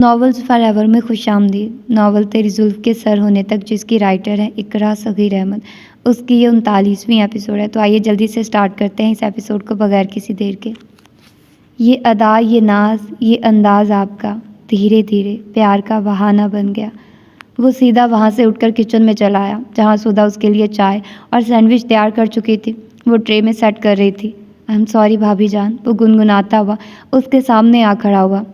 Novels forever में खुशामदीद। Novel तेरी जुल्फ़ के सर होने तक, जिसकी राइटर है इकरा सग़ीर अहमद। उसकी ये 39वीं एपिसोड है। तो आइए जल्दी से स्टार्ट करते हैं इस एपिसोड को बगैर किसी देर के। ये अदा, ये नाज, ये अंदाज़ आपका धीरे धीरे प्यार का बहाना बन गया। वो सीधा वहाँ से उठकर किचन में चला आया, जहाँ सुधा उसके लिए चाय और सैंडविच तैयार कर चुकी थी। वो ट्रे में सेट कर रही थी। आई एम सॉरी भाभी जान, वो गुनगुनाता हुआ उसके सामने आ खड़ा हुआ।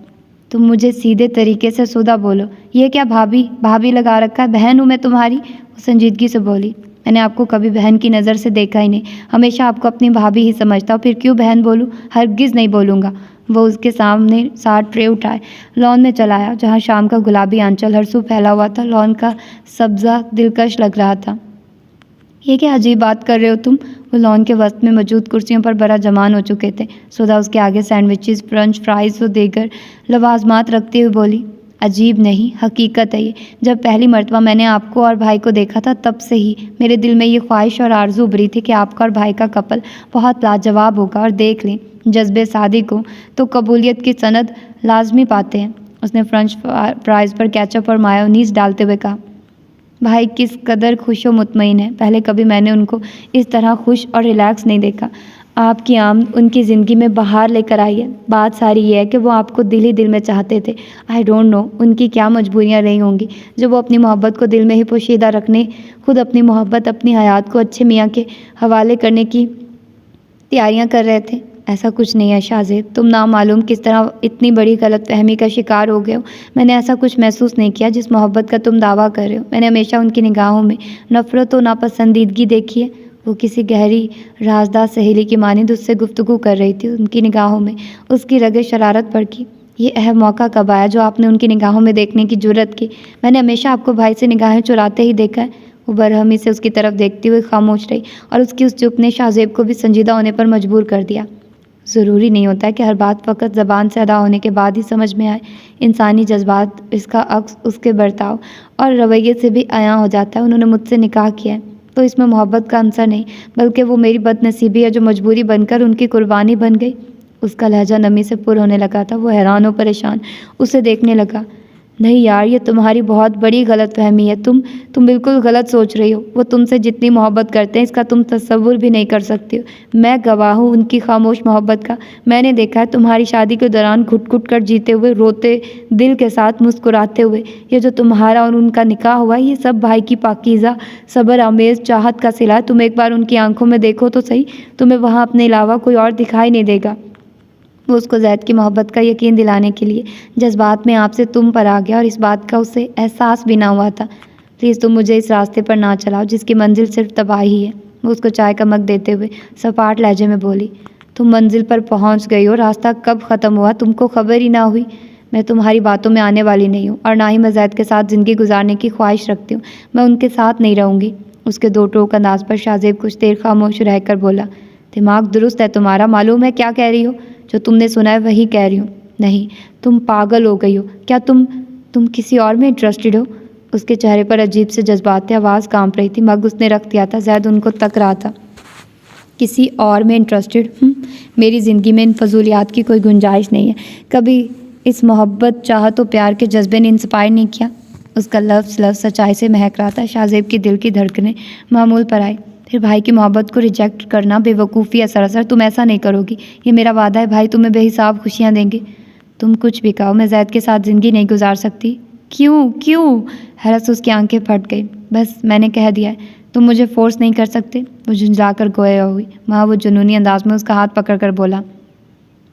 तुम मुझे सीधे तरीके से सुधा बोलो। ये क्या भाभी भाभी लगा रखा है, बहन हूँ मैं तुम्हारी। वो संजीदगी से बोली। मैंने आपको कभी बहन की नज़र से देखा ही नहीं, हमेशा आपको अपनी भाभी ही समझता हूँ। फिर क्यों बहन बोलूँ? हरगिज़ नहीं बोलूँगा। वो उसके सामने 7 ट्रे उठाए लॉन में चला आया, जहाँ शाम का गुलाबी आंचल हरसू फैला हुआ था। लॉन का सब्ज़ा दिलकश लग रहा था। ये क्या अजीब बात कर रहे हो तुम? वो लॉन के वस्त में मौजूद कुर्सियों पर बड़ा जमान हो चुके थे। सुधा उसके आगे सैंडविचेस, फ्रेंच फ्राइज और देगर लवाजमात रखते हुए बोली। अजीब नहीं, हकीकत है ये। जब पहली मर्तबा मैंने आपको और भाई को देखा था, तब से ही मेरे दिल में ये ख्वाहिश और आरजू उभरी थी कि आपका और भाई का कपल बहुत लाजवाब होगा। और देख लें, जज्बे शादी को तो कबूलियत की सनद लाजमी पाते हैं। उसने फ्रेंच फ्राइज पर केचप और मायोनीज डालते हुए कहा। भाई किस कदर खुश व मुतमईन है। पहले कभी मैंने उनको इस तरह खुश और रिलैक्स नहीं देखा। आपकी आमद उनकी ज़िंदगी में बाहर लेकर आई है। बात सारी ये है कि वो आपको दिल ही दिल में चाहते थे। आई डोंट नो उनकी क्या मजबूरियाँ रही होंगी, जो वो अपनी मोहब्बत को दिल में ही पोशीदा रखने, खुद अपनी मोहब्बत, अपनी हयात को अच्छे मियाँ के हवाले करने की तैयारियाँ कर रहे थे। ऐसा कुछ नहीं है शाहज़ेब, तुम नामालूम किस तरह इतनी बड़ी गलतफहमी का शिकार हो गए हो। मैंने ऐसा कुछ महसूस नहीं किया जिस मोहब्बत का तुम दावा कर रहे हो। मैंने हमेशा उनकी निगाहों में नफ़रत और नापसंदीदगी देखी है। वो किसी गहरी राजदार सहेली की मानिंद उससे गुफ्तगू कर रही थी। उनकी निगाहों में उसकी रगे शरारत भड़की। ये अहम मौका कब आया जो आपने उनकी निगाहों में देखने की जुर्रत की? मैंने हमेशा आपको भाई से निगाहें चुराते ही देखा है। वो बरहमी से उसकी तरफ देखती हुई खामोश रही, और उसकी उस चुप ने शाहज़ेब को भी संजीदा होने पर मजबूर कर दिया। ज़रूरी नहीं होता है कि हर बात फ़कत ज़बान से अदा होने के बाद ही समझ में आए। इंसानी जज्बात, इसका अक्स उसके बर्ताव और रवैये से भी आयां हो जाता है। उन्होंने मुझसे निकाह किया है तो इसमें मोहब्बत का अंसर नहीं, बल्कि वो मेरी बदनसीबी है जो मजबूरी बनकर उनकी कुर्बानी बन गई। उसका लहजा नमी से पुर होने लगा था। वो हैरान और परेशान उसे देखने लगा। नहीं यार, ये तुम्हारी बहुत बड़ी गलतफहमी है। तुम बिल्कुल गलत सोच रही हो। वो तुमसे जितनी मोहब्बत करते हैं, इसका तुम तसव्वुर भी नहीं कर सकती हो। मैं गवाह हूँ उनकी खामोश मोहब्बत का। मैंने देखा है तुम्हारी शादी के दौरान घुट घुट कर जीते हुए, रोते दिल के साथ मुस्कुराते हुए। ये जो तुम्हारा और उनका निकाह हुआ, ये सब भाई की पाकीज़ा सब्र आमेज़ चाहत का सिला है। तुम एक बार उनकी आंखों में देखो तो सही, तुम्हें वहाँ अपने अलावा कोई और दिखाई नहीं देगा। वो उसको ज़ैद की मोहब्बत का यकीन दिलाने के लिए जज्बात में आपसे तुम पर आ गया, और इस बात का उसे एहसास भी ना हुआ था। प्लीज़ तुम मुझे इस रास्ते पर ना चलाओ जिसकी मंजिल सिर्फ तबाही है। वो उसको चाय का मग देते हुए सपाट लहजे में बोली। तुम मंजिल पर पहुंच गई हो, रास्ता कब ख़त्म हुआ तुमको खबर ही ना हुई। मैं तुम्हारी बातों में आने वाली नहीं हूँ, और ना ही मैं ज़ैद के साथ ज़िंदगी गुजारने की ख्वाहिश रखती हूँ। मैं उनके साथ नहीं रहूँगी। उसके दो टोक अंदाज पर शाहज़ेब कुछ देर खामोश रहकर बोला। दिमाग दुरुस्त है तुम्हारा, मालूम है क्या कह रही हो। जो तुमने सुना है वही कह रही हूँ। नहीं, तुम पागल हो गई हो क्या? तुम किसी और में इंटरेस्टेड हो? उसके चेहरे पर अजीब से जज्बात थे, आवाज़ कांप रही थी। मग उसने रख दिया था। ज़ैद उनको तक रहा था। किसी और में इंटरेस्टेड? मेरी ज़िंदगी में इन फजूलियात की कोई गुंजाइश नहीं है। कभी इस मोहब्बत, चाहत और प्यार के जज्बे ने इंस्पायर नहीं किया। उसका लफ्ज़ सच्चाई से महक रहा था। शाहज़ेब की दिल की धड़कनें मामूल पर आई। फिर भाई की मोहब्बत को रिजेक्ट करना बेवकूफ़ी है सरासर। तुम ऐसा नहीं करोगी, ये मेरा वादा है। भाई तुम्हें बेहिसाब खुशियाँ देंगे। तुम कुछ भी कहो, मैं ज़ैद के साथ ज़िंदगी नहीं गुजार सकती। क्यों? हैरत से उसकी आंखें फट गई। बस मैंने कह दिया है, तुम मुझे फोर्स नहीं कर सकते। वो झुंझलाकर गोया हुई। वहाँ वो जुनूनी अंदाज में उसका हाथ पकड़ कर बोला।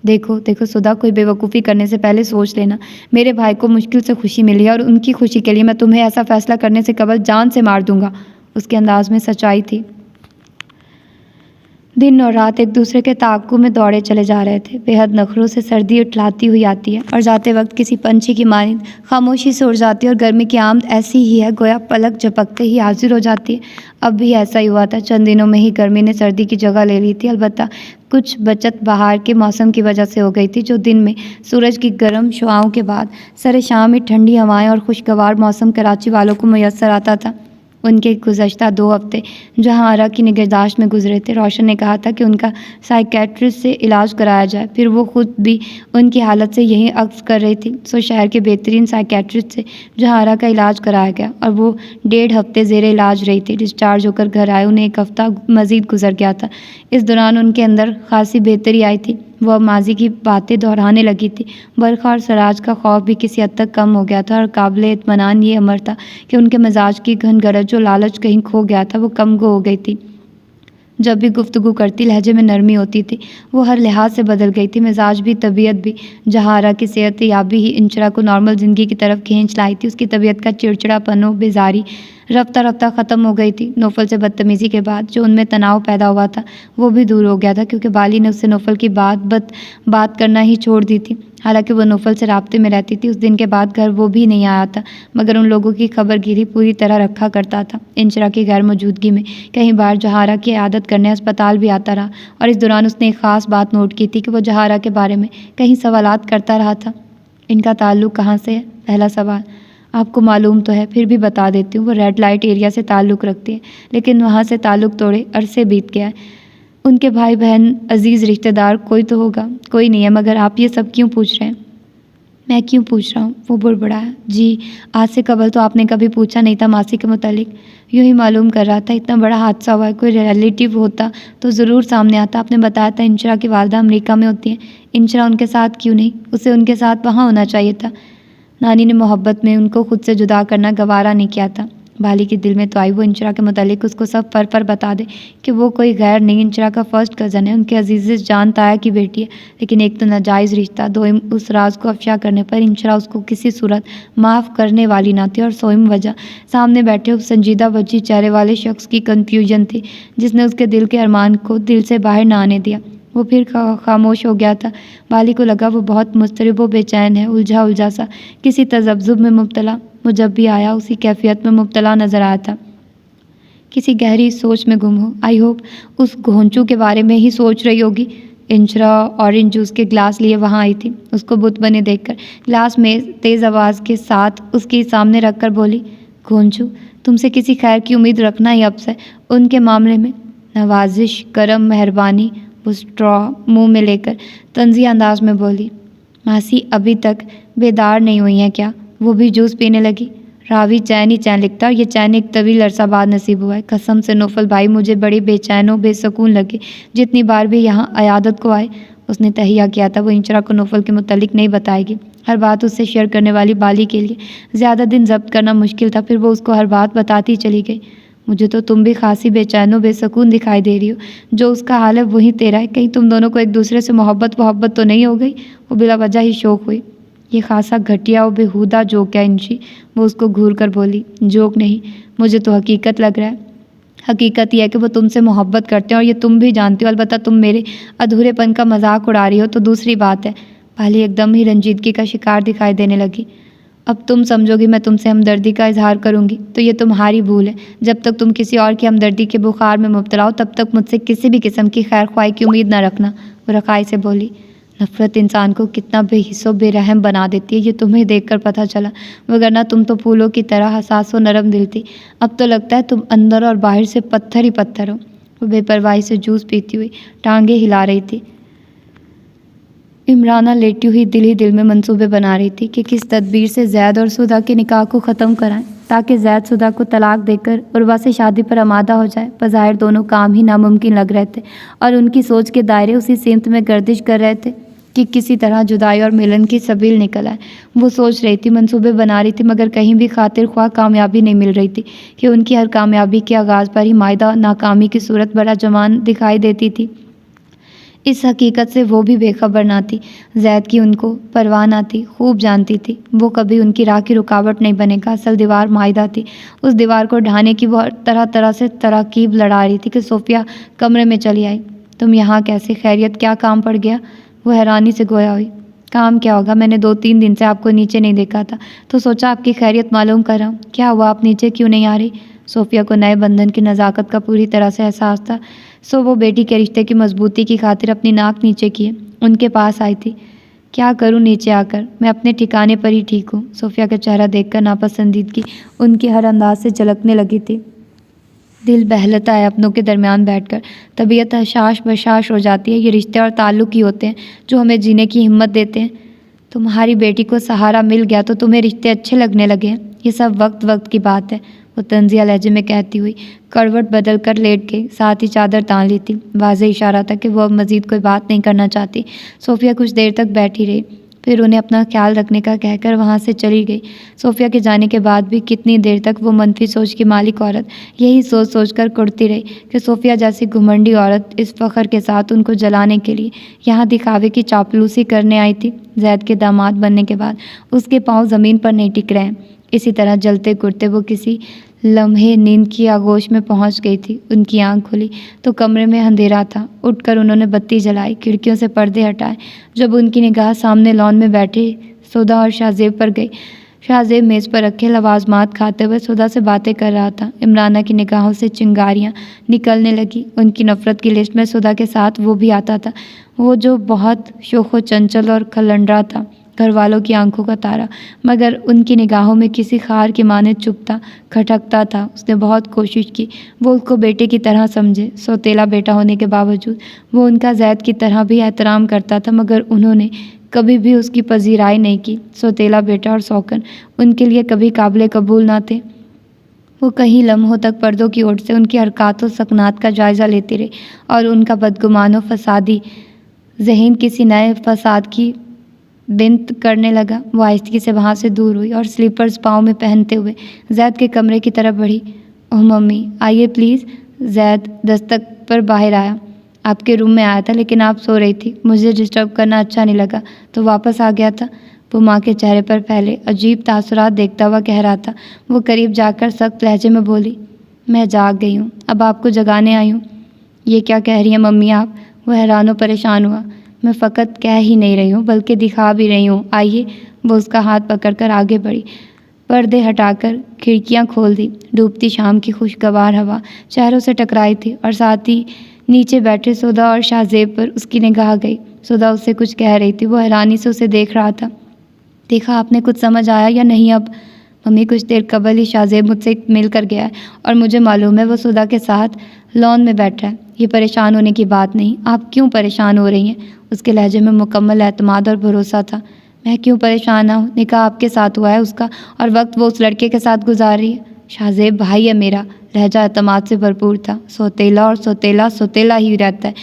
देखो सुधा, कोई बेवकूफ़ी करने से पहले सोच लेना। मेरे भाई को मुश्किल से खुशी मिली है, और उनकी खुशी के लिए मैं तुम्हें ऐसा फैसला करने से कबल जान से मार दूंगा। उसके अंदाज में सच्चाई थी। दिन और रात एक दूसरे के ताक़ुब में दौड़े चले जा रहे थे। बेहद नखरों से सर्दी उठलाती हुई आती है, और जाते वक्त किसी पंछी की मानिंद खामोशी से उड़ जाती है। और गर्मी की आमद ऐसी ही है, गोया पलक झपकते ही हाजिर हो जाती है। अब भी ऐसा ही हुआ था। चंद दिनों में ही गर्मी ने सर्दी की जगह ले ली थी। अलबत्ता कुछ बचत बाहर के मौसम की वजह से हो गई थी, जो दिन में सूरज की गर्म शुआओं के बाद सरे शाम ही ठंडी हवाएं और खुशगवार मौसम कराची वालों को मुयस्सर आता था। उनके गुज़श्ता 2 हफ्ते जहां आरा की निगहदाश्त में गुजरे थे। रोशन ने कहा था कि उनका साइकेट्रिस्ट से इलाज कराया जाए, फिर वो खुद भी उनकी हालत से यही अक्स कर रही थी। सो शहर के बेहतरीन साइकेट्रिस्ट से जहां आरा का इलाज कराया गया और वो 1.5 हफ्ते ज़ेरे इलाज रही थी। डिस्चार्ज होकर घर आए उन्हें 1 हफ्ता मज़ीद गुजर गया था। इस दौरान उनके अंदर खासी बेहतरी आई थी। वह माजी की बातें दोहराने लगी थी। बरखा और सराज का खौफ भी किसी हद तक कम हो गया था और काबिल इत्मीनान ये अमर था कि उनके मिजाज की घनगरज जो लालच कहीं खो गया था वो कम हो गई थी। जब भी गुफ्तगू करती लहजे में नरमी होती थी। वो हर लिहाज से बदल गई थी, मिजाज भी, तबीयत भी। जहाँ आरा की सेहत याबी ही इंचरा को नॉर्मल ज़िंदगी की तरफ खींच लाई थी। उसकी तबीयत का चिड़चिड़ापन और बेजारी रफ्ता रफ्ता ख़त्म हो गई थी। नौफल से बदतमीज़ी के बाद जो उनमें तनाव पैदा हुआ था वो भी दूर हो गया था, क्योंकि बाली ने उससे नौफल की बात करना ही छोड़ दी थी। हालांकि वो नौफल से राब्ते में रहती थी। उस दिन के बाद घर वो भी नहीं आया था, मगर उन लोगों की खबरगिरी पूरी तरह रखा करता था। इंचरा की गैर मौजूदगी में कई बार जहारा की आदत करने अस्पताल भी आता रहा और इस दौरान उसने एक ख़ास बात नोट की थी कि वो जहारा के बारे में कई सवालात करता रहा था। इनका ताल्लुक़ कहाँ से है? पहला सवाल। आपको मालूम तो है, फिर भी बता देती हूँ। वो रेड लाइट एरिया से ताल्लुक़ रखती है, लेकिन वहाँ से ताल्लुक़ तोड़े अरसे बीत गया है। उनके भाई बहन अजीज़ रिश्तेदार कोई तो होगा। कोई नहीं है, मगर आप ये सब क्यों पूछ रहे हैं? मैं क्यों पूछ रहा हूँ? वो बुड़बुड़ाया। जी, आज से कबल तो आपने कभी पूछा नहीं था मासी के मुतालिक। यूँ ही मालूम कर रहा था, इतना बड़ा हादसा हुआ है, कोई रिलेटिव होता तो ज़रूर सामने आता। आपने बताया था इंचरा की वालदा अमेरिका में होती हैं। इंचरा उनके साथ क्यों नहीं? उसे उनके साथ वहाँ होना चाहिए था। नानी ने मोहब्बत में उनको खुद से जुदा करना गवारा नहीं किया था। बाली के दिल में तो आई वो इंचरा के मुतालिक उसको सब पर बता दे कि वो कोई गैर नहीं, इंचरा का फर्स्ट कज़न है, उनके अजीज़ जान ताया की बेटी है। लेकिन एक तो नाजायज़ रिश्ता, दोइम उस राज को अफशा करने पर इंचरा उसको किसी सूरत माफ़ करने वाली ना थी। और सोइम वजह सामने बैठे उस संजीदा बच्ची चेहरे वाले शख्स की कन्फ्यूजन थी, जिसने उसके दिल के अरमान को दिल से बाहर ना आने दिया। वो फिर खामोश हो गया था। बाली को लगा वो बहुत मुस्तरिब व बेचैन है, उलझा उलझा सा, किसी तजब्जुब में मुब्तला। वो जब भी आया उसी कैफियत में मुब्तला नज़र आया था, किसी गहरी सोच में गुम हो। आई होप उस घोंचू के बारे में ही सोच रही होगी। इंचरा ऑरेंज जूस के गिलास लिए वहाँ आई थी। उसको बुत बने देखकर गिलास में तेज़ आवाज़ के साथ उसके सामने रखकर बोली, घोंचू, तुमसे किसी खैर की उम्मीद रखना ही अब से उनके मामले में नवाजिश, करम, मेहरबानी। वो स्ट्रॉ मुंह में लेकर तंज़ी अंदाज में बोली, मासी अभी तक बेदार नहीं हुई हैं क्या? वो भी जूस पीने लगी। रावी चैन ही चैन लिखता और ये चैन एक तवील अरसा बाद नसीब हुआ है। कसम से नौफल भाई, मुझे बड़ी बेचैन और बेसकून लगे जितनी बार भी यहाँ अयादत को आए। उसने तहिया किया था वो इंचरा को नौफल के मुतालिक नहीं बताएगी। हर बात उससे शेयर करने वाली बाली के लिए ज़्यादा दिन जब्त करना मुश्किल था, फिर वो उसको हर बात बताती चली गई। मुझे तो तुम भी खासी बेचैन हो, बेसकून दिखाई दे रही हो। जो उसका हाल है वही तेरा है। कहीं तुम दोनों को एक दूसरे से मोहब्बत तो नहीं हो गई? वो बिला वजह ही शौक हुई। ये खासा घटिया और बेहुदा जोक है इंची, वो उसको घूर कर बोली। जोक नहीं, मुझे तो हकीकत लग रहा है। हकीकत यह है कि वो तुमसे मोहब्बत करते हैं और ये तुम भी जानती हो। अलबत्ता तुम मेरे अधूरेपन का मजाक उड़ा रही हो तो दूसरी बात है। बाली एकदम ही रंजीदगी का शिकार दिखाई देने लगी। अब तुम समझोगी मैं तुमसे हमदर्दी का इजहार करूंगी तो ये तुम्हारी भूल है। जब तक तुम किसी और की हमदर्दी के बुखार में मुब्तला हो तब तक मुझसे किसी भी किस्म की खैर ख्वाही की उम्मीद न रखना। वो रखाई से बोली। नफ़रत इंसान को कितना बेहिस्सो बेरहम बना देती है ये तुम्हें देखकर पता चला, वगरना तुम तो फूलों की तरह हसास व नरम दिल थी। अब तो लगता है तुम अंदर और बाहर से पत्थर ही पत्थर हो। वो बेपरवाही से जूस पीती हुई टांगे हिला रही थी। इमराना लेटी हुई दिल में मंसूबे बना रही थी कि किस तदबीर से जैद और सुधा के निकाह को ख़त्म कराएं ताकि जैद सुधा को तलाक देकर उर्वा से शादी पर आमादा हो जाए। बज़ाहिर दोनों काम ही नामुमकिन लग रहे थे और उनकी सोच के दायरे उसी सिमत में गर्दिश कर रहे थे कि किसी तरह जुदाई और मिलन की सबील निकल आए। वो सोच रही थी, मंसूबे बना रही थी, मगर कहीं भी खातिर ख्वाह कामयाबी नहीं मिल रही थी कि उनकी हर कामयाबी के आगाज़ पर ही मायदा नाकामी की सूरत बड़ा जमान दिखाई देती थी। इस हकीकत से वो भी बेखबर ना थी। जैद की उनको परवाह ना थी, खूब जानती थी वो कभी उनकी राह की रुकावट नहीं बनेगा। असल दीवार मायदा थी। उस दीवार को ढाने की वो तरह तरह से तरकीब लड़ा रही थी कि सोफिया कमरे में चली आई। तुम यहाँ कैसे? खैरियत, क्या काम पड़ गया? वो हैरानी से गोया हुई। काम क्या होगा, मैंने 2-3 दिन से आपको नीचे नहीं देखा था तो सोचा आपकी खैरियत मालूम कर रहा हूँ। क्या हुआ, आप नीचे क्यों नहीं आ रही? सोफिया को नए बंधन की नज़ाकत का पूरी तरह से एहसास था, सो वो बेटी के रिश्ते की मजबूती की खातिर अपनी नाक नीचे किए उनके पास आई थी। क्या करूं नीचे आकर, मैं अपने ठिकाने पर ही ठीक हूँ। सोफिया का चेहरा देखकर नापसंदीदगी उनके हर अंदाज से झलकने लगी थी। दिल बहलता है अपनों के दरमियान बैठकर। तबीयत हशाश बशाश हो जाती है। ये रिश्ते और ताल्लुक़ ही होते हैं जो हमें जीने की हिम्मत देते हैं। तुम्हारी बेटी को सहारा मिल गया तो तुम्हें रिश्ते अच्छे लगने लगे हैं। ये सब वक्त वक्त की बात है, वो तंजिया लहजे में कहती हुई करवट बदल कर लेट गई, साथ ही चादर तान ली थी। वाज़ेह इशारा था कि वो अब मज़ीद कोई बात नहीं करना चाहती। सोफ़िया कुछ देर तक बैठी रही, फिर उन्हें अपना ख्याल रखने का कहकर वहाँ से चली गई। सोफ़िया के जाने के बाद भी कितनी देर तक वो मनफी सोच की मालिक औरत यही सोच सोच कर कुढ़ती रही कि सोफ़िया जैसी घुमंडी औरत इस फ़ख्र के साथ उनको जलाने के लिए यहाँ दिखावे की चापलूसी करने आई थी। ज़ैद के दामाद बनने के बाद उसके पाँव ज़मीन पर नहीं टिक रहे हैं। इसी तरह जलते कुढ़ते वो किसी लम्हे नींद की आगोश में पहुंच गई थी। उनकी आंख खुली तो कमरे में अंधेरा था। उठकर उन्होंने बत्ती जलाई, खिड़कियों से पर्दे हटाए। जब उनकी निगाह सामने लॉन में बैठे सुधा और शाहजेब पर गई। शाहजेब मेज़ पर रखे लवाजमात खाते हुए सुधा से बातें कर रहा था। इमराना की निगाहों से चिंगारियां निकलने लगी। उनकी नफ़रत की लिस्ट में सुधा के साथ वो भी आता था, वो जो बहुत शोखो चंचल और खलंडरा था, घर वालों की आंखों का तारा, मगर उनकी निगाहों में किसी खार के माने चुभता खटकता था। उसने बहुत कोशिश की वो उसको बेटे की तरह समझे। सौतेला बेटा होने के बावजूद वो उनका ज़ैद की तरह भी एहतराम करता था, मगर उन्होंने कभी भी उसकी पजीराई नहीं की। सौतेला बेटा और सौकन उनके लिए कभी काबिल कबूल ना थे। वो कई लम्हों तक पर्दों की ओर से उनकी हरकत और सकनात का जायज़ा लेते रहे और उनका बदगुमान और फसादी जहन किसी नए फसाद की बिंत करने लगा। वो आहिस्तगी से वहाँ से दूर हुई और स्लीपर्स पाँव में पहनते हुए ज़ैद के कमरे की तरफ बढ़ी। ओह मम्मी, आइए प्लीज़। ज़ैद दस्तक पर बाहर आया। आपके रूम में आया था, लेकिन आप सो रही थी। मुझे डिस्टर्ब करना अच्छा नहीं लगा तो वापस आ गया था। वो माँ के चेहरे पर फैले अजीब तासुरात देखता हुआ कह रहा था। वो करीब जाकर सख्त लहजे में बोली, मैं जाग गई हूँ, अब आपको जगाने आई हूँ। ये क्या कह रही हैं मम्मी आप? वो हैरान और परेशान हुआ। मैं फ़कत कह ही नहीं रही हूँ बल्कि दिखा भी रही हूँ। आइए। वो उसका हाथ पकड़कर आगे बढ़ी। पर्दे हटाकर खिड़कियाँ खोल दी। डूबती शाम की खुशगवार हवा चेहरों से टकराई थी और साथ ही नीचे बैठे सुधा और शाहजेब पर उसकी निगाह गई। सुधा उससे कुछ कह रही थी। वो हैरानी से उसे देख रहा था। देखा आपने, कुछ समझ आया या नहीं अब? मम्मी, कुछ देर कबल ही शाहजेब मुझसे मिल कर गया है और मुझे मालूम है वो सुधा के साथ लॉन में बैठा है। ये परेशान होने की बात नहीं। आप क्यों परेशान हो रही हैं? उसके लहजे में मुकम्मल एतमाद और भरोसा था। मैं क्यों परेशान ना हूँ? निकाह आपके साथ हुआ है उसका और वक्त वो उस लड़के के साथ गुजार रही है। शाहजेब भाई है मेरा। लहजा एतमाद से भरपूर था। सौतेला और सौतेला सौतेला ही रहता है।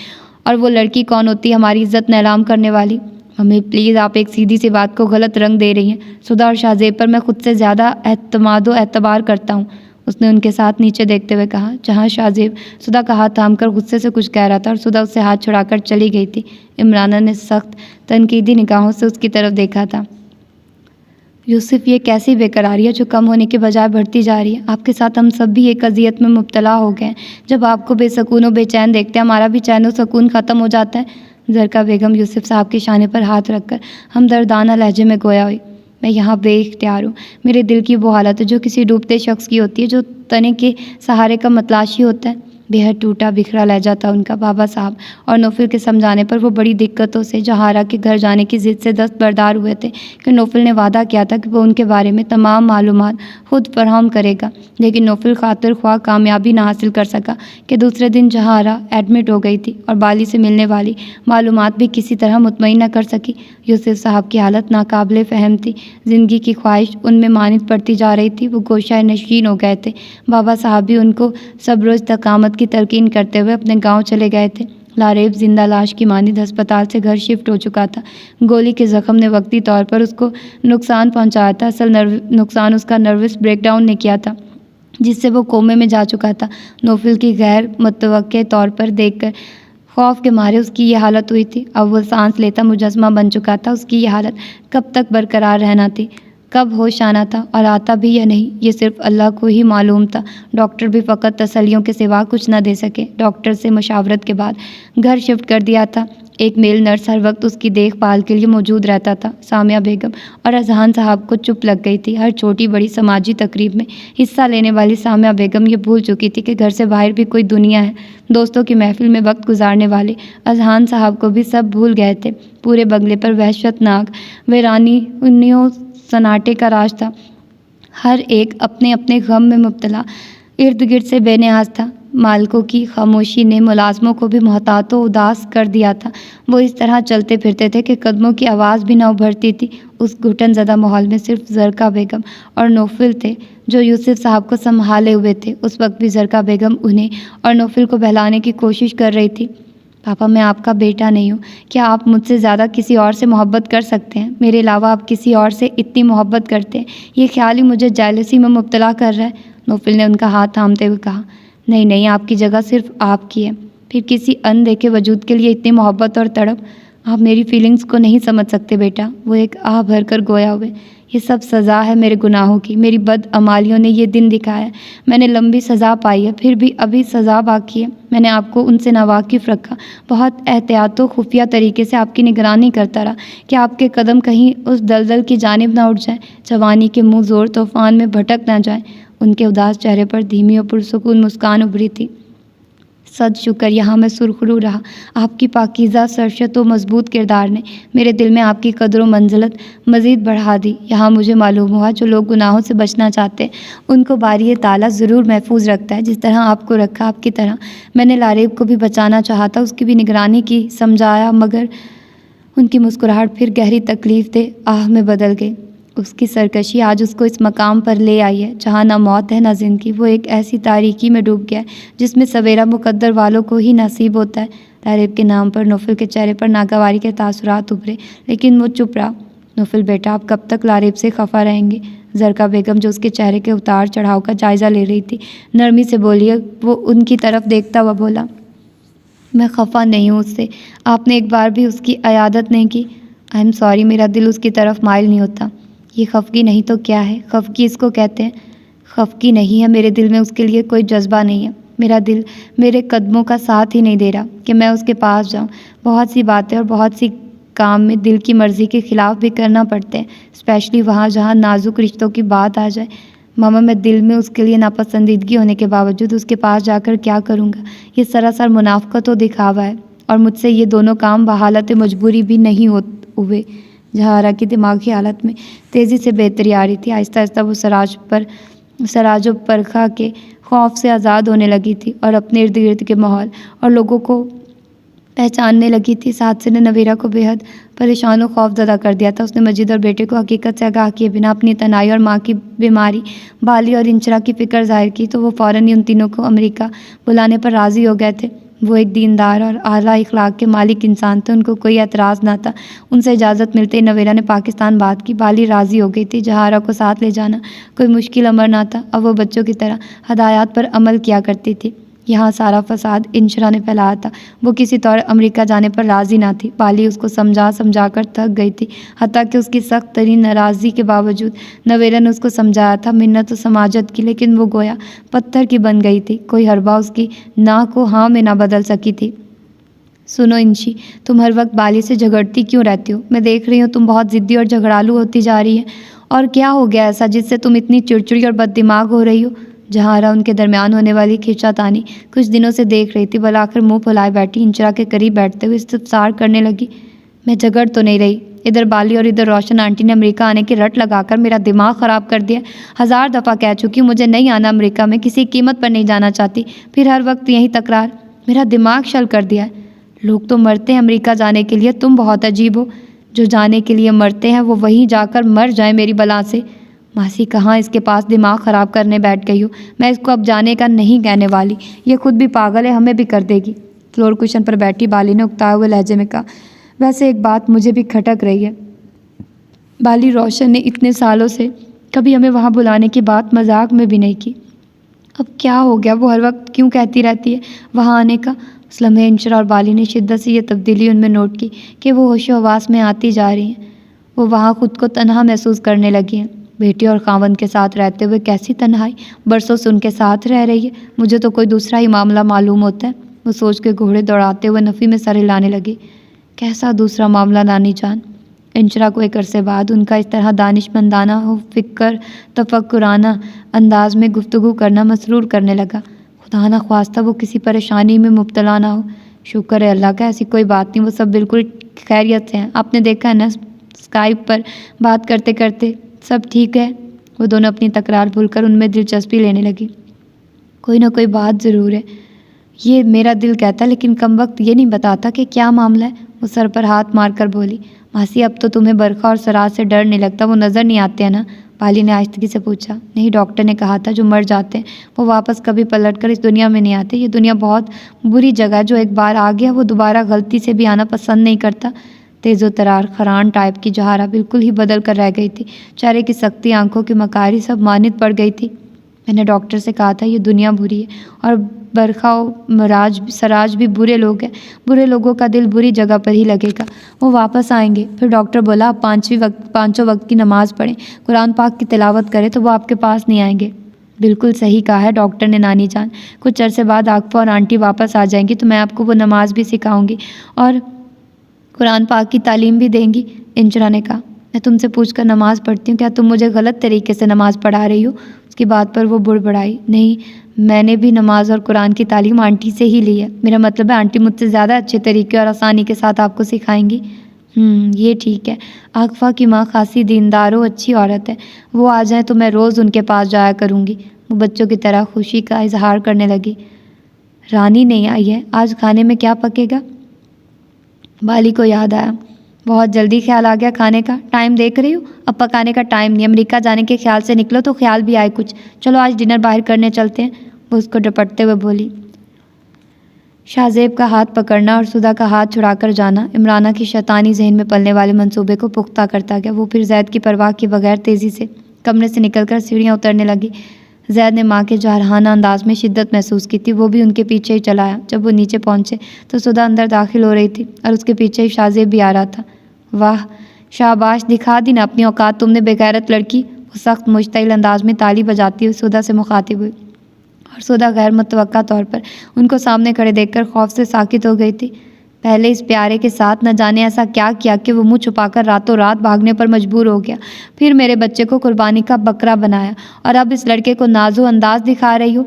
और वो लड़की कौन होती है हमारी इज्जत नीलाम करने वाली? मम्मी प्लीज़, आप एक सीधी सी बात को गलत रंग दे रही हैं। सुधा और शाहजेब पर मैं खुद से ज़्यादा एतमाद व एतबार करता हूँ। उसने उनके साथ नीचे देखते हुए कहा, जहाँ शाहजेब सुधा का हाथ थामकर गुस्से से कुछ कह रहा था और सुधा उससे हाथ छुड़ाकर चली गई थी। इमराना ने सख्त तनकीदी निगाहों से उसकी तरफ देखा था। यूसुफ, ये कैसी बेकरारी है जो कम होने के बजाय बढ़ती जा रही है। आपके साथ हम सब भी एक अजियत में मुब्तला हो गए हैं। जब आपको बेसकून और बेचैन देखते हैं, हमारा भी चैन और सुकून ख़त्म हो जाता है। ज़रका बेगम यूसुफ साहब के शाने पर हाथ रखकर हमदर्दाना लहजे में गोया हुई, मैं यहाँ बेइख्तियार हूँ। मेरे दिल की वो हालत है जो किसी डूबते शख्स की होती है, जो तने के सहारे का मतलाशी होता है। बेहद टूटा बिखरा लहजा था उनका। बाबा साहब और नौफिल के समझाने पर वो बड़ी दिक्कतों से जहारा के घर जाने की ज़िद से दस्तबरदार हुए थे कि नौफिल ने वादा किया था कि वो उनके बारे में तमाम मालूमात खुद फराहम करेगा। लेकिन नौफिल खातिर ख्वाह कामयाबी ना हासिल कर सका कि दूसरे दिन जहारा एडमिट हो गई थी और बाली से मिलने वाली मालूमात भी किसी तरह मुतमईन न कर सकी। यूसुफ साहब की हालत नाकाबिले फ़हम थी। ज़िंदगी की ख्वाहिश उनमें मानित पड़ती जा रही थी। वो गोशाए नशीन हो गए थे। बाबा साहब भी उनको सब रोज़ तकामत की तलकीन करते हुए अपने गांव चले गए थे। लारेब जिंदा लाश की मानिद अस्पताल से घर शिफ्ट हो चुका था। गोली के ज़ख्म ने वक्ती तौर पर उसको नुकसान पहुंचाया था। असल नुकसान उसका नर्वस ब्रेकडाउन ने किया था, जिससे वो कोमे में जा चुका था। नौफिल की गैर मुतवक्के तौर पर देखकर खौफ के मारे उसकी ये हालत हुई थी। अब वो सांस लेता मुजस्मा बन चुका था। उसकी ये हालत कब तक बरकरार रहना थी, कब होश आना था और आता भी या नहीं, ये सिर्फ अल्लाह को ही मालूम था। डॉक्टर भी फ़कत तसल्लियों के सिवा कुछ न दे सके। डॉक्टर से मशावरत के बाद घर शिफ्ट कर दिया था। एक मेल नर्स हर वक्त उसकी देखभाल के लिए मौजूद रहता था। सामिया बेगम और अजहान साहब को चुप लग गई थी। हर छोटी बड़ी समाजी तकरीब में हिस्सा लेने वाली सामिया बेगम ये भूल चुकी थी कि घर से बाहर भी कोई दुनिया है। दोस्तों की महफिल में वक्त गुजारने वाले अजहान साहब को भी सब भूल गए थे। पूरे बंगले पर वहशतनाक वीरानी उन्नियों सन्नाटे का राज था। हर एक अपने अपने गम में मुब्तला। इर्द गिर्द से बेनियाज था। मालिकों की खामोशी ने मुलाजमों को भी मोहतातो उदास कर दिया था। वो इस तरह चलते फिरते थे कि कदमों की आवाज़ भी न उभरती थी। उस घुटन ज़दा माहौल में सिर्फ ज़रका बेगम और नौफिल थे जो यूसुफ साहब को संभाले हुए थे। उस वक्त भी ज़रका बेगम उन्हें और नौफिल को बहलाने की कोशिश कर रही थी। पापा, मैं आपका बेटा नहीं हूँ। क्या आप मुझसे ज़्यादा किसी और से मोहब्बत कर सकते हैं? मेरे अलावा आप किसी और से इतनी मोहब्बत करते हैं, ये ख्याल ही मुझे जेलसी में मुब्तला कर रहा है। नौफिल ने उनका हाथ थामते हुए कहा, नहीं नहीं, आपकी जगह सिर्फ आपकी है। फिर किसी अनदेखे वजूद के लिए इतनी मोहब्बत और तड़प? आप मेरी फीलिंग्स को नहीं समझ सकते बेटा। वो एक आह भर कर गोया हुए। ये सब सज़ा है मेरे गुनाहों की। मेरी बदअमालियों ने ये दिन दिखाया है। मैंने लंबी सज़ा पाई है, फिर भी अभी सज़ा बाकी है। मैंने आपको उनसे नावाकिफ़ रखा, बहुत एहतियात व खुफिया तरीके से आपकी निगरानी करता रहा कि आपके कदम कहीं उस दलदल की जानिब ना उठ जाएं, जवानी के मुँह ज़ोर तूफ़ान में भटक ना जाएं। उनके उदास चेहरे पर धीमी और पुरसुकून मुस्कान उभरी थी। सद शुक्र, यहाँ मैं सुरखरू रहा। आपकी पाकीज़ा सरशत व मजबूत किरदार ने मेरे दिल में आपकी कदर व मंजिलत मज़ीद बढ़ा दी। यहाँ मुझे मालूम हुआ जो लोग गुनाहों से बचना चाहते हैं उनको बारी ताला ज़रूर महफूज रखता है, जिस तरह आपको रखा। आपकी तरह मैंने लारेब को भी बचाना चाहा था, उसकी भी निगरानी की, समझाया, मगर उनकी मुस्कुराहट फिर गहरी तकलीफ़ दे आह में बदल गई। उसकी सरकशी आज उसको इस मकाम पर ले आई है जहाँ ना मौत है ना ज़िंदगी। वो एक ऐसी तारीकी में डूब गया है जिसमें सवेरा मुकद्दर वालों को ही नसीब होता है। तारीब के नाम पर नौफिल के चेहरे पर नागवारी के तासुरात उभरे, लेकिन वो चुप रहा। नौफिल बेटा, आप कब तक लारेब से खफा रहेंगे? ज़रका बेगम, जो उसके चेहरे के उतार चढ़ाव का जायज़ा ले रही थी, नरमी से बोली है। वो उनकी तरफ देखता हुआ बोला, मैं खफा नहीं हूँ उससे। आपने एक बार भी उसकी अयादत नहीं की। आई एम सॉरी, मेरा दिल उसकी तरफ माइल नहीं होता। ये खफगी नहीं तो क्या है? खफगी इसको कहते हैं। खफगी नहीं है, मेरे दिल में उसके लिए कोई जज्बा नहीं है। मेरा दिल मेरे कदमों का साथ ही नहीं दे रहा कि मैं उसके पास जाऊं। बहुत सी बातें और बहुत सी काम में दिल की मर्ज़ी के ख़िलाफ़ भी करना पड़ते हैं, स्पेशली वहाँ जहाँ नाजुक रिश्तों की बात आ जाए। मामा, मैं दिल में उसके लिए नापसंदीदगी होने के बावजूद उसके पास जाकर क्या करूँगा? ये सरासर मुनाफ़क़त व दिखावा है, और मुझसे ये दोनों काम बहालत मजबूरी भी नहीं हुए। जहारा की दिमागी हालत में तेज़ी से बेहतरी आ रही थी। आहिस्ता आहिस्ता वो सराजो परखा के खौफ से आज़ाद होने लगी थी और अपने इर्द गिर्द के माहौल और लोगों को पहचानने लगी थी। इस हादसे ने नवीरा को बेहद परेशान और खौफज़दा कर दिया था। उसने मजीद और बेटे को हकीकत से आगाह किए बिना अपनी तनाई और माँ की बीमारी, बाली और इंचरा की फ़िक्र ज़ाहिर की तो वो फ़ौरन ही उन तीनों को अमेरिका बुलाने पर राज़ी हो गए थे। वो एक दीनदार और आला इखलाक के मालिक इंसान थे, उनको कोई एतराज़ ना था। उनसे इजाज़त मिलते ही नवीरा ने पाकिस्तान बात की। बाली राज़ी हो गई थी। जहारा को साथ ले जाना कोई मुश्किल अमर ना था। अब वो बच्चों की तरह हदायत पर अमल किया करती थी। यहाँ सारा फसाद इंशरा ने फैलाया था। वो किसी तौर अमेरिका जाने पर राज़ी ना थी। बाली उसको समझा कर थक गई थी। हत्ता कि उसकी सख्त तरीन नाराज़गी के बावजूद नवेरा ने उसको समझाया था, मिन्नत व समाजत की, लेकिन वो गोया पत्थर की बन गई थी। कोई हरबा उसकी ना को हाँ में ना बदल सकी थी। सुनो इंशी, तुम हर वक्त बाली से झगड़ती क्यों रहती हो? मैं देख रही हूँ तुम बहुत ज़िद्दी और झगड़ालू होती जा रही है। और क्या हो गया ऐसा जिससे तुम इतनी चिड़चिड़ी और बददिमाग हो रही हो? जहारा उनके दरमियान होने वाली खींचातानी कुछ दिनों से देख रही थी। भला आखिर मुंह फुलाए बैठी इंचरा के करीब बैठते हुए इस्तफसार करने लगी। मैं झगड़ तो नहीं रही। इधर बाली और इधर रोशन आंटी ने अमेरिका आने की रट लगाकर मेरा दिमाग ख़राब कर दिया। 1000 दफ़ा कह चुकी हूँ मुझे नहीं आना अमेरिका में, किसी कीमत पर नहीं जाना चाहती। फिर हर वक्त यही तकरार, मेरा दिमाग शल कर दिया है। लोग तो मरते हैं अमेरिका जाने के लिए, तुम बहुत अजीब हो। जो जाने के लिए मरते हैं वो वहीं जाकर मर जाए मेरी बला से। मासी कहाँ इसके पास दिमाग ख़राब करने बैठ गई हो। मैं इसको अब जाने का नहीं कहने वाली। ये खुद भी पागल है, हमें भी कर देगी। फ्लोर कुशन पर बैठी बाली ने उकताए हुए लहजे में कहा, वैसे एक बात मुझे भी खटक रही है। बाली, रोशन ने इतने सालों से कभी हमें वहाँ बुलाने की बात मजाक में भी नहीं की। अब क्या हो गया? वो हर वक्त क्यों कहती रहती है वहाँ आने का? उस लम्हे इंशरा और बाली ने शिद्दत से ये तब्दीली उनमें नोट की कि वो होशो हवास में आती जा रही हैं। वो वहाँ खुद को तन्हा महसूस करने लगी हैं। बेटी और खावंद के साथ रहते हुए कैसी तन्हाई, बरसों से उनके साथ रह रही है। मुझे तो कोई दूसरा ही मामला मालूम होता है। वो सोच के घोड़े दौड़ाते हुए नफ़ी में सर हिलाने लगी। कैसा दूसरा मामला नानी जान? इंशरा को एक अरसे बाद उनका इस तरह दानिशमंदाना हो फ़िक्र तफक्कुराना अंदाज में गुफ्तगू करना मसरूर करने लगा। खुदा न ख्वास्ता वो किसी परेशानी में मुब्तला ना हो। शुक्र है अल्लाह का, ऐसी कोई बात नहीं, वो सब बिल्कुल खैरियत से हैं। आपने देखा है ना, स्काइप पर बात करते करते सब ठीक है। वो दोनों अपनी तकरार भूलकर उनमें दिलचस्पी लेने लगी। कोई ना कोई बात ज़रूर है, ये मेरा दिल कहता, लेकिन कमबख्त ये नहीं बताता कि क्या मामला है। वो सर पर हाथ मारकर बोली, मासी अब तो तुम्हें बरखा और सराज से डर नहीं लगता, वो नज़र नहीं आते हैं ना? पाली ने आहिस्तगी से पूछा। नहीं, डॉक्टर ने कहा था जो मर जाते हैं वो वापस कभी पलटकर इस दुनिया में नहीं आते। ये दुनिया बहुत बुरी जगह है, जो एक बार आ गया वो दोबारा गलती से भी आना पसंद नहीं करता। तेज़ो तरार खरान टाइप की जहारा बिल्कुल ही बदल कर रह गई थी। चेहरे की सख्ती, आंखों की मकारी सब मानित पड़ गई थी। मैंने डॉक्टर से कहा था ये दुनिया बुरी है और बरखा और सराज भी बुरे लोग हैं। बुरे लोगों का दिल बुरी जगह पर ही लगेगा, वो वापस आएंगे। फिर डॉक्टर बोला आप पाँचों वक्त की नमाज़ पढ़ें, कुरान पाक की तिलावत करें तो वो आपके पास नहीं आएंगे। बिल्कुल सही कहा है डॉक्टर ने नानी जान। कुछ अरसे बाद आकफा और आंटी वापस आ जाएंगी तो मैं आपको वो नमाज भी सिखाऊंगी और कुरान पाक की तालीम भी देंगी। इंजरा ने कहा, मैं तुमसे पूछकर नमाज़ पढ़ती हूँ, क्या तुम मुझे गलत तरीके से नमाज़ पढ़ा रही हो? उसकी बात पर वो बुड़बड़ाई। नहीं, मैंने भी नमाज और कुरान की तालीम आंटी से ही ली है। मेरा मतलब है आंटी मुझसे ज़्यादा अच्छे तरीके और आसानी के साथ आपको सिखाएंगी। ये ठीक है। आकफा की माँ खासी दीनदार और अच्छी औरत है, वो आ जाए तो मैं रोज़ उनके पास जाया करूँगी। वो बच्चों की तरह खुशी का इजहार करने लगी। रानी नहीं आई है, आज खाने में क्या पकेगा? बाली को याद आया। बहुत जल्दी ख्याल आ गया खाने का। टाइम देख रही हूँ, अब पकाने का टाइम नहीं। अमेरिका जाने के ख्याल से निकलो तो ख्याल भी आए कुछ। चलो आज डिनर बाहर करने चलते हैं, वो उसको डपटते हुए बोली। शाहजेब का हाथ पकड़ना और सुधा का हाथ छुड़ाकर जाना इमराना की शैतानी जहन में पलने वाले मंसूबे को पुख्ता करता गया। वो फिर जैद की परवाह के बगैर तेज़ी से कमरे से निकलकर सीढ़ियाँ उतरने लगी। जैद ने माँ के जारहाना अंदाज में शिद्दत महसूस की थी। वो भी उनके पीछे ही चला आया। जब वो नीचे पहुँचे तो सुधा अंदर दाखिल हो रही थी और उसके पीछे ही शाहजेब भी आ रहा था। वाह शाबाश, दिखा दी ना अपनी औकात तुमने बेगैरत लड़की। वो सख्त मुश्तइल अंदाज में ताली बजाती हुई सुधा से मुखातिब हुई और सुधा गैर मुतवक्का तौर पर उनको सामने खड़े देखकर खौफ से साकित हो गई थी। पहले इस प्यारे के साथ न जाने ऐसा क्या किया कि वो मुँह छुपाकर रातों रात भागने पर मजबूर हो गया। फिर मेरे बच्चे को कुर्बानी का बकरा बनाया और अब इस लड़के को नाजो अंदाज दिखा रही हो।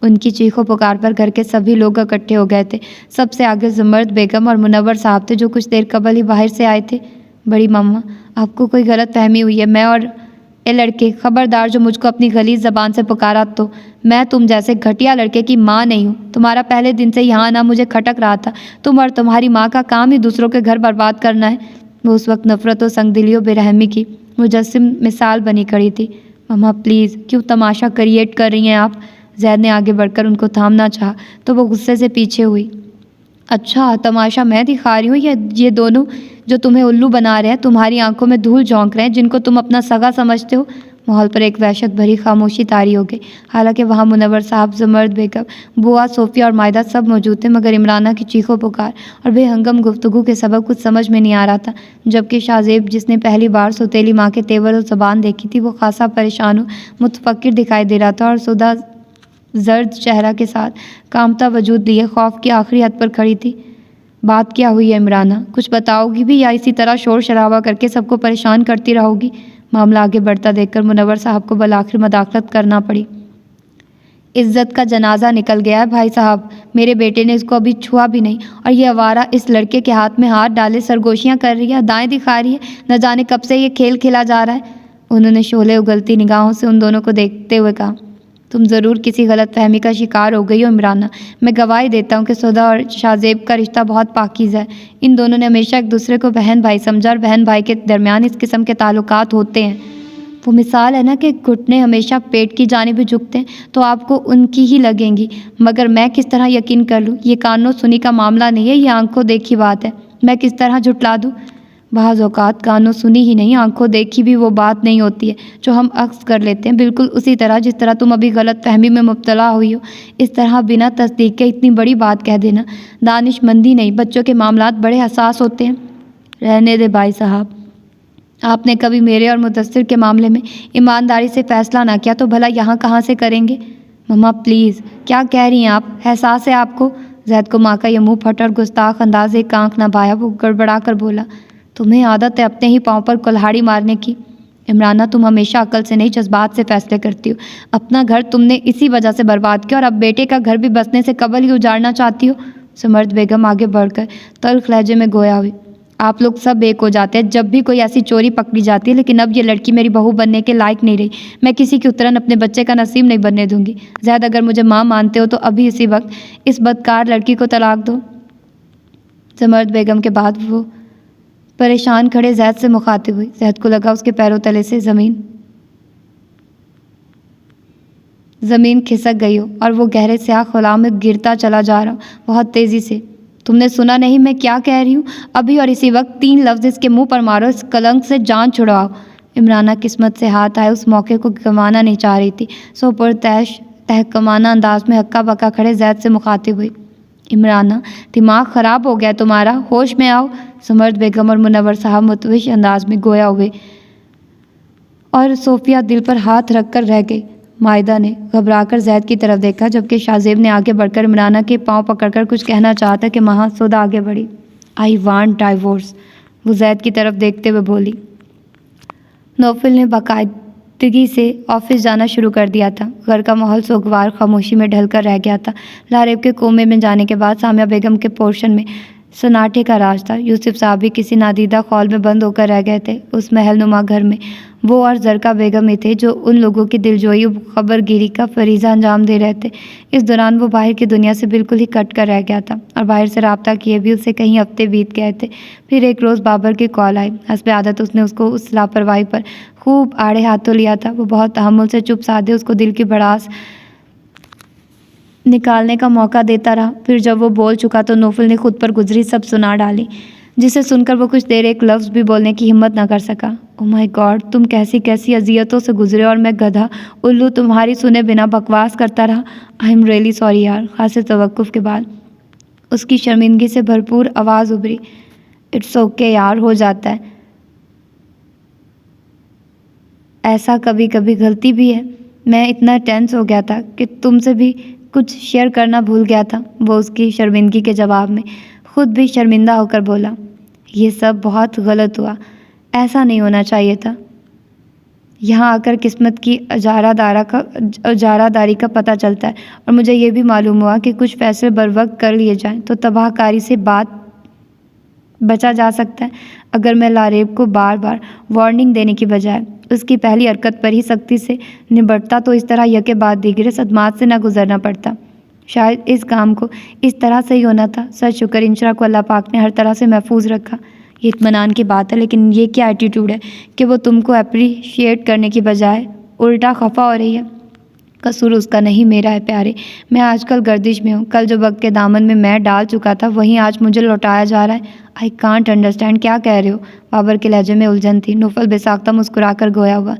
उनकी चीखों पुकार पर घर के सभी लोग इकट्ठे हो गए थे। सबसे आगे ज़ुमर्द बेगम और मुनव्वर साहब थे जो कुछ देर कबल ही बाहर से आए थे। बड़ी मम्मा, आपको कोई गलत फहमी हुई है। मैं और ए लड़के, खबरदार जो मुझको अपनी गलीज़ ज़बान से पुकारा तो मैं तुम जैसे घटिया लड़के की माँ नहीं हूँ। तुम्हारा पहले दिन से यहाँ आना मुझे खटक रहा था। तुम और तुम्हारी माँ का काम ही दूसरों के घर बर्बाद करना है। वो उस वक्त नफ़रत और संगदिली और बेरहमी की मुजस्सिम मिसाल बनी खड़ी थी। मम्मा प्लीज़, क्यों तमाशा क्रिएट कर रही हैं आप? जैद ने आगे बढ़कर उनको थामना चाहा तो वो गुस्से से पीछे हुई। अच्छा, तमाशा मैं दिखा रही हूँ या ये दोनों जो तुम्हें उल्लू बना रहे हैं, तुम्हारी आंखों में धूल झोंक रहे हैं, जिनको तुम अपना सगा समझते हो? माहौल पर एक वहशत भरी खामोशी तारी हो गई। हालांकि वहाँ मुनव्वर साहब, ज़ुमर्द बेगम, बुआ, सोफिया और मायदा सब मौजूद थे, मगर इमराना की चीखों पुकार और बेहंगम गुफ्तगू के सबब कुछ समझ में नहीं आ रहा था। जबकि शाहजेब, जिसने पहली बार सौतेली माँ के तेवर और ज़बान देखी थी, वो खासा परेशान हो मुतफक्किर दिखाई दे रहा था और सुधा जर्द चेहरा के साथ कामता वजूद लिए खौफ की आखिरी हद पर खड़ी थी। बात क्या हुई है इमराना? कुछ बताओगी भी या इसी तरह शोर शराबा करके सबको परेशान करती रहोगी? मामला आगे बढ़ता देखकर मुनव्वर साहब को बलाखिर मदाखलत करना पड़ी। इज्जत का जनाजा निकल गया है भाई साहब। मेरे बेटे ने इसको अभी छुआ भी नहीं और ये आवारा इस लड़के के हाथ में हाथ डाले सरगोशियाँ कर रही है, दाएँ दिखा रही है। न जाने कब से ये खेल खेला जा रहा है। उन्होंने शोले उगलती निगाहों से उन दोनों को देखते हुए कहा, तुम ज़रूर किसी गलत फहमी का शिकार हो गई हो इमराना। मैं गवाही देता हूँ कि सुधा और शाहजेब का रिश्ता बहुत पाकीज़ है। इन दोनों ने हमेशा एक दूसरे को बहन भाई समझा और बहन भाई के दरमियान इस किस्म के ताल्लुकात होते हैं। वो मिसाल है ना कि घुटने हमेशा पेट की जानिब झुकते हैं तो आपको उनकी ही लगेंगी। मगर मैं किस तरह यकीन कर लूँ? ये कानों सुनी का मामला नहीं है, ये आंखों देखी बात है। मैं किस तरह झुटला दूँ? बाज़ औक़ात कानों सुनी ही नहीं, आंखों देखी भी वो बात नहीं होती है जो हम अक्स कर लेते हैं। बिल्कुल उसी तरह जिस तरह तुम अभी गलत फहमी में मुब्तला हुई हो, इस तरह बिना तस्दीक के इतनी बड़ी बात कह देना दानिशमंदी नहीं। बच्चों के मामलात बड़े हसास होते हैं। रहने दे भाई साहब, आपने कभी मेरे और मुदस्सिर के मामले में ईमानदारी से फ़ैसला ना किया तो भला यहाँ कहाँ से करेंगे? मम्मा प्लीज़, क्या कह रही हैं आप? एहसास है आपको? जैद को माँ का यह मुँह फट और गुस्ताख अंदाज एक आँख ना भाया। वो गड़बड़ा कर बोला, तुम्हें आदत है अपने ही पाँव पर कुल्हाड़ी मारने की। इमराना, तुम हमेशा अकल से नहीं जज्बात से फैसले करती हो। अपना घर तुमने इसी वजह से बर्बाद किया और अब बेटे का घर भी बसने से कबल ही उजाड़ना चाहती हो। सुमर्द बेगम आगे बढ़कर तल्ख लहजे में गोया हुई, आप लोग सब एक हो जाते हैं जब भी कोई ऐसी चोरी पकड़ी जाती है, लेकिन अब ये लड़की मेरी बहू बनने के लायक नहीं रही। मैं किसी की उतरन अपने बच्चे का नसीब नहीं बनने दूंगी। ज़ैद, अगर मुझे माँ मानते हो तो अभी इसी वक्त इस बदकार लड़की को तलाक दो। जमर्द बेगम के बाद वो परेशान खड़े ज़ैद से मुखातिब हुई। ज़ैद को लगा उसके पैरों तले से ज़मीन खिसक गई हो और वो गहरे स्याह खुला में गिरता चला जा रहा बहुत तेज़ी से। तुमने सुना नहीं मैं क्या कह रही हूँ? अभी और इसी वक्त 3 लफ्ज़ इसके मुंह पर मारो, इस कलंक से जान छुड़वाओ। इमराना किस्मत से हाथ आए उस मौके को गंवाना नहीं चाह रही थी, सो पुरतैश तहकमाना अंदाज में हक्का बक्का खड़े ज़ैद से मुखातिब हुई। इमराना, दिमाग ख़राब हो गया तुम्हारा, होश में आओ। समर्द बेगम और मुनव्वर साहब मुतविश अंदाज में गोया हुए और सोफिया दिल पर हाथ रख कर रह गई। मायदा ने घबराकर ज़ैद की तरफ देखा, जबकि शाहजेब ने आगे बढ़कर इमराना के पांव पकड़कर कुछ कहना चाहता कि महासुदा आगे बढ़ी। आई वांट डाइवोर्स, वो ज़ैद की तरफ देखते हुए बोली। नौफिल ने बाकायदगी से ऑफिस जाना शुरू कर दिया था। घर का माहौल सोगवार खामोशी में ढलकर रह गया था। लारेब के कोमे में जाने के बाद सामिया बेगम के पोर्शन में सन्नाटे का राज था। यूसुफ साहब भी किसी नादीदा खौल में बंद होकर रह गए थे। उस महलनुमा घर में वो और जरका बेगम ही थे जो उन लोगों की दिलजोई और खबरगिरी का फरीज़ा अंजाम दे रहे थे। इस दौरान वो बाहर की दुनिया से बिल्कुल ही कट कर रह गया था और बाहर से रब्ता किए भी उसे कई हफ्ते बीत गए थे। फिर एक रोज़ बाबर की कॉल आई। हस्बे आदत उसने उसको उस लापरवाही पर खूब आड़े हाथों लिया था। वो बहुत तहम्मुल से चुप साधे उसको दिल की भड़ास निकालने का मौका देता रहा। फिर जब वो बोल चुका तो नौफिल ने खुद पर गुजरी सब सुना डाली, जिसे सुनकर वो कुछ देर एक लफ्ज़ भी बोलने की हिम्मत न कर सका। ओह माय गॉड, तुम कैसी कैसी अजियतों से गुजरे और मैं गधा उल्लू तुम्हारी सुने बिना बकवास करता रहा। आई एम रियली सॉरी यार। खासे तवक्कुफ के बाद उसकी शर्मिंदगी से भरपूर आवाज़ उभरी। इट्स ओके यार, हो जाता है, ऐसा कभी कभी गलती भी है। मैं इतना टेंस हो गया था कि तुमसे भी कुछ शेयर करना भूल गया था। वो उसकी शर्मिंदगी के जवाब में खुद भी शर्मिंदा होकर बोला, ये सब बहुत गलत हुआ, ऐसा नहीं होना चाहिए था। यहाँ आकर किस्मत की अजारादारी का पता चलता है और मुझे ये भी मालूम हुआ कि कुछ फैसले बर वक्त कर लिए जाएं तो तबाहकारी से बचा जा सकता है। अगर मैं लारेब को बार बार वार्निंग देने की बजाय उसकी पहली हरकत पर ही सख्ती से निबटता तो इस तरह यके बाद दीगरे सदमात से न गुजरना पड़ता। शायद इस काम को इस तरह से ही होना था। सच शुक्र इंशरा को अल्लाह पाक ने हर तरह से महफूज रखा। ये इत्मीनान की बात है, लेकिन ये क्या एटीट्यूड है कि वो तुमको अप्रिशिएट करने की बजाय उल्टा खफा हो रही है। कसूर उसका नहीं मेरा है प्यारे। मैं आजकल गर्दिश में हूँ। कल जो वक्त के दामन में मैं डाल चुका था वहीं आज मुझे लौटाया जा रहा है। आई कांट अंडरस्टैंड, क्या कह रहे हो? बाबर के लहजे में उलझन थी। नौफल बेसाख्ता मुस्कुरा कर गोया हुआ,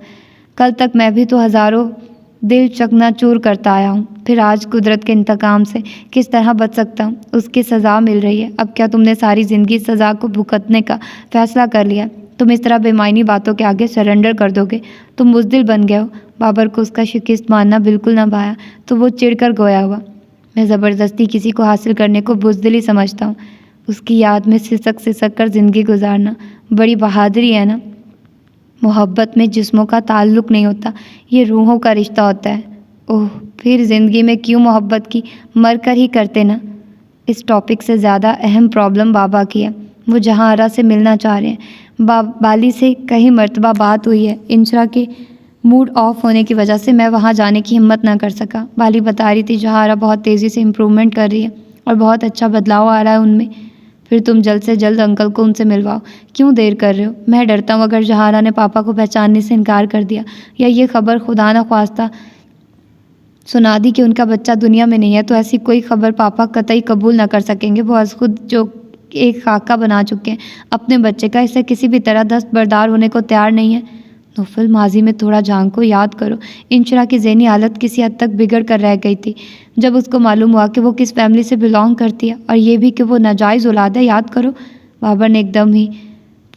कल तक मैं भी तो हज़ारों दिल चकनाचूर करता आया हूँ, फिर आज कुदरत के इंतकाम से किस तरह बच सकता हूँ? उसकी सज़ा मिल रही है। अब क्या तुमने सारी ज़िंदगी सज़ा को भुगतने का फ़ैसला कर लिया? तुम इस तरह बेमायनी बातों के आगे सरेंडर कर दोगे? तुम बुज़दिल बन गए हो। बाबर को उसका शिकस्त मानना बिल्कुल न भाया तो वो चिढ़कर गोया हुआ। मैं ज़बरदस्ती किसी को हासिल करने को बुज़दिल ही समझता हूँ। उसकी याद में सिसक कर ज़िंदगी गुजारना बड़ी बहादुरी है ना। मोहब्बत में जिस्मों का ताल्लुक़ नहीं होता, ये रूहों का रिश्ता होता है। ओह, फिर ज़िंदगी में क्यों मोहब्बत की, मर कर ही करते ना। इस टॉपिक से ज़्यादा अहम प्रॉब्लम बाबा की है। वो जहाँ आरा से मिलना चाह रहे हैं। बाली से कई मर्तबा बात हुई है। इंशरा के मूड ऑफ होने की वजह से मैं वहाँ जाने की हिम्मत ना कर सका। बाली बता रही थी जहाँ आरा बहुत तेज़ी से इम्प्रूवमेंट कर रही है और बहुत अच्छा बदलाव आ रहा है उनमें। फिर तुम जल्द से जल्द अंकल को उनसे मिलवाओ। क्यों देर कर रहे हो? मैं डरता हूँ अगर जहारा ने पापा को पहचानने से इनकार कर दिया या ये खबर खुदा न ख्वास्ता सुना दी कि उनका बच्चा दुनिया में नहीं है, तो ऐसी कोई खबर पापा कतई कबूल न कर सकेंगे। वो आज खुद जो एक खाका बना चुके हैं अपने बच्चे का, इससे किसी भी तरह दस्तबरदार होने को तैयार नहीं है। नौफल, माजी में थोड़ा झांको, याद करो इंशरा की ज़हनी हालत किसी हद तक बिगड़ कर रह गई थी जब उसको मालूम हुआ कि वो किस फैमिली से बिलोंग करती है और ये भी कि वो नाजायज़ औलाद है। याद करो, बाबर ने एकदम ही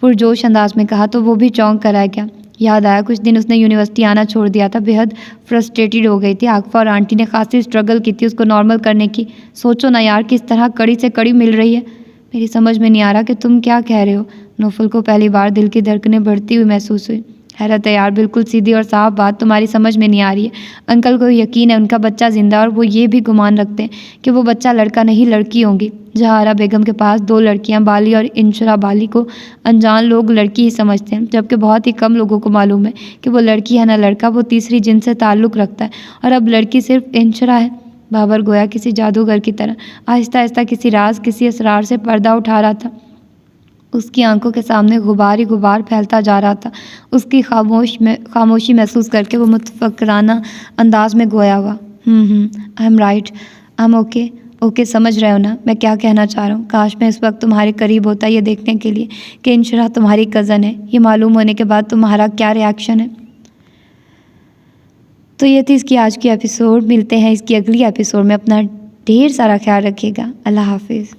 पुरजोश अंदाज में कहा तो वो भी चौंक कर आ गया। याद आया कुछ दिन उसने यूनिवर्सिटी आना छोड़ दिया था, बेहद फ्रस्ट्रेटेड हो गई थी। आकफा और आंटी ने खासी स्ट्रगल की थी उसको नॉर्मल करने की। सोचो ना यार, किस तरह कड़ी से कड़ी मिल रही है। मेरी समझ में नहीं आ रहा कि तुम क्या कह रहे हो। नौफल को पहली बार दिल की धड़कनें बढ़ती हुई महसूस हुई। हैरत है यार, बिल्कुल सीधी और साफ बात तुम्हारी समझ में नहीं आ रही है। अंकल को यकीन है उनका बच्चा जिंदा है और वो ये भी गुमान रखते हैं कि वो बच्चा लड़का नहीं लड़की होंगी। जहारा बेगम के पास 2 लड़कियां, बाली और इंशरा। बाली को अनजान लोग लड़की ही समझते हैं, जबकि बहुत ही कम लोगों को मालूम है कि वो लड़की है ना लड़का, वो तीसरी जिन से ताल्लुक़ रखता है। और अब लड़की सिर्फ इंशरा है। बाबर गोया किसी जादूगर की तरह आहिस्ता आहिस्ता किसी राज, किसी असरार से पर्दा उठा रहा था। उसकी आंखों के सामने गुबार ही गुबार फैलता जा रहा था। उसकी खामोशी महसूस करके वो मुतफक्किराना अंदाज में गोया हुआ, I am right, I am okay. Okay, समझ रहे हो ना मैं क्या कहना चाह रहा हूँ? काश मैं इस वक्त तुम्हारे करीब होता ये देखने के लिए कि इंशरा तुम्हारी कज़न है। ये मालूम होने के बाद तुम्हारा क्या रिएक्शन है? तो ये थी इसकी आज की एपिसोड। मिलते हैं इसकी अगली एपिसोड में। अपना ढेर सारा ख्याल रखिएगा। अल्लाह हाफिज़।